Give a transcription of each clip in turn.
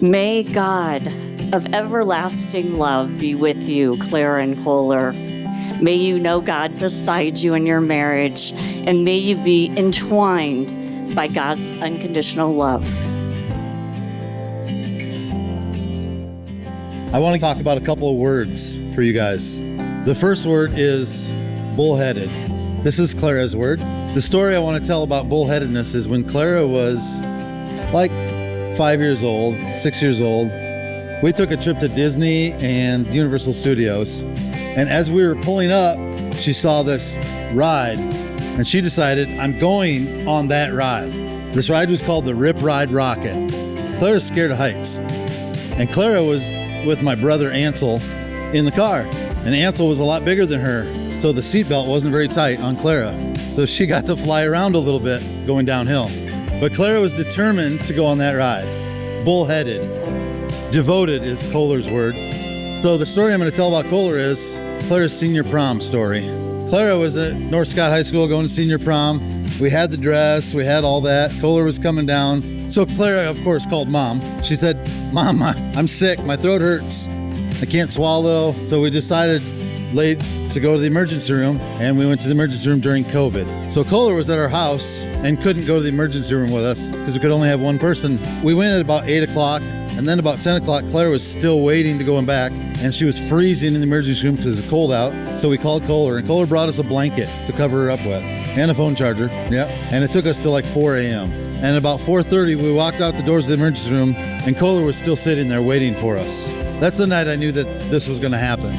May God of everlasting love be with you, Clara and Kolyer. May you know God beside you in your marriage, and may you be entwined by God's unconditional love. I want to talk about a couple of words for you guys. The first word is bullheaded. This is Clara's word. The story I want to tell about bullheadedness is when Clara was like 5 years old, 6 years old, we took a trip to Disney and Universal Studios. And as we were pulling up, she saw this ride and she decided, I'm going on that ride. This ride was called the Rip Ride Rocket. Clara's scared of heights. And Clara was with my brother Ansel in the car. And Ansel was a lot bigger than her, so the seatbelt wasn't very tight on Clara. So she got to fly around a little bit going downhill. But Clara was determined to go on that ride. Bullheaded. Devoted is Kolyer's word. So the story I'm going to tell about Kolyer is Clara's senior prom story. Clara was at North Scott High School going to senior prom. We had the dress, we had all that. Kolyer was coming down. So Clara, of course, called Mom. She said, Mom, I'm sick, my throat hurts. I can't swallow. So we decided late to go to the emergency room, and we went to the emergency room during COVID. So Kolyer was at our house and couldn't go to the emergency room with us because we could only have one person. We went at about 8 o'clock, and then about 10 o'clock, Clara was still waiting to go back, and she was freezing in the emergency room because it was cold out. So we called Kolyer, and Kolyer brought us a blanket to cover her up with, and a phone charger, yep. And it took us till like 4 a.m. And about 4:30, we walked out the doors of the emergency room, and Kolyer was still sitting there waiting for us. That's the night I knew that this was gonna happen.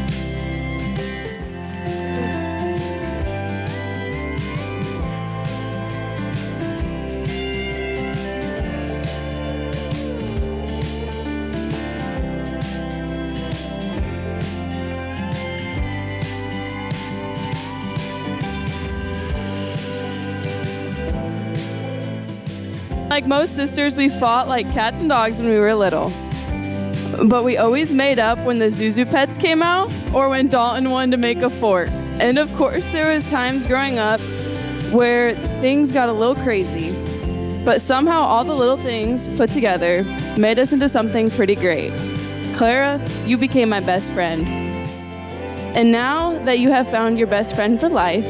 Like most sisters, we fought like cats and dogs when we were little. But we always made up when the Zuzu pets came out or when Dalton wanted to make a fort. And of course, there was times growing up where things got a little crazy. But somehow all the little things put together made us into something pretty great. Clara, you became my best friend. And now that you have found your best friend for life,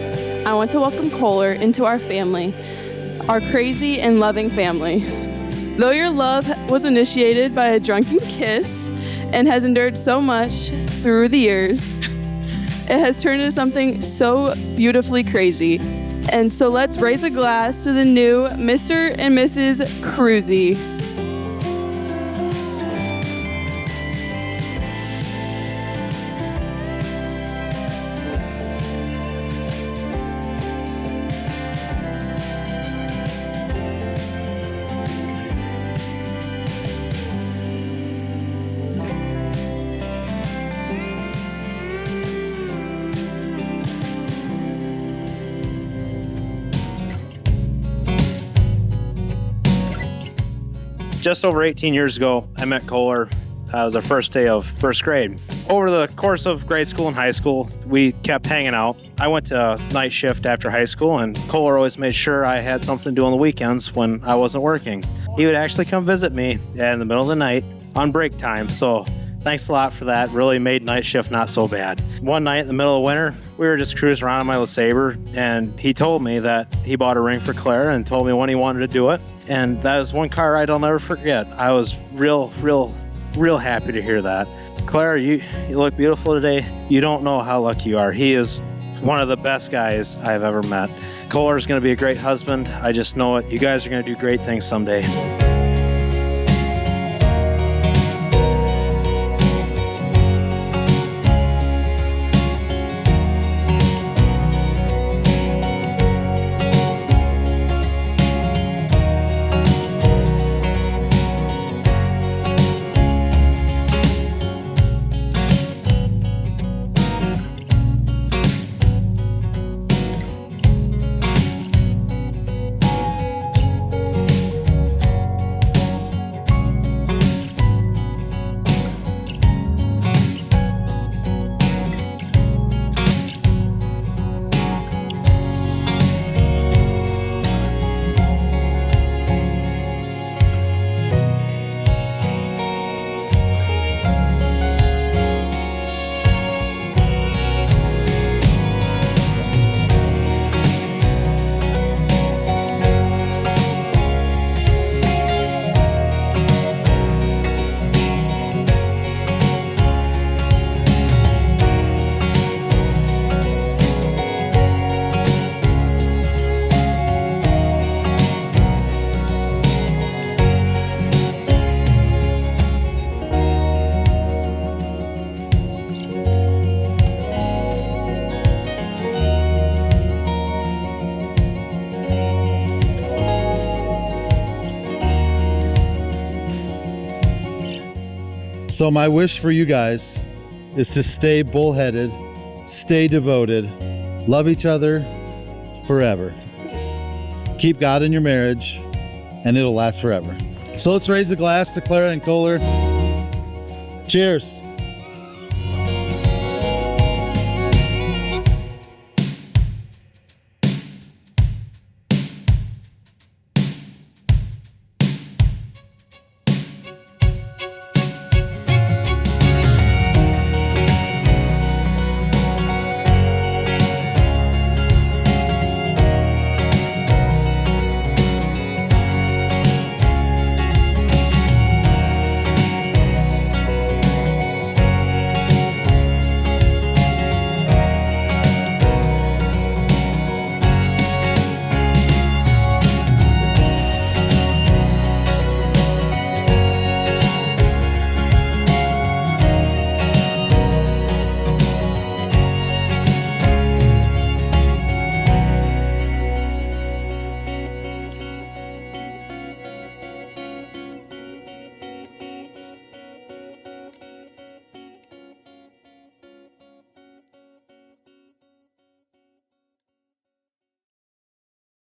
I want to welcome Kolyer into our family. Our crazy and loving family. Though your love was initiated by a drunken kiss and has endured so much through the years, it has turned into something so beautifully crazy. And so let's raise a glass to the new Mr. and Mrs. Cruzy. Just over 18 years ago, I met Kolyer. It was our first day of first grade. Over the course of grade school and high school, we kept hanging out. I went to night shift after high school, and Kolyer always made sure I had something to do on the weekends when I wasn't working. He would actually come visit me in the middle of the night on break time, so thanks a lot for that. Really made night shift not so bad. One night in the middle of winter, we were just cruising around in my LeSabre, and he told me that he bought a ring for Clara and told me when he wanted to do it. And that was one car ride I'll never forget. I was real happy to hear that. Clara, you look beautiful today. You don't know how lucky you are. He is one of the best guys I've ever met. Kolyer's going to be a great husband. I just know it. You guys are going to do great things someday. So my wish for you guys is to stay bullheaded, stay devoted, love each other forever. Keep God in your marriage, and it'll last forever. So let's raise a glass to Clara and Kolyer. Cheers.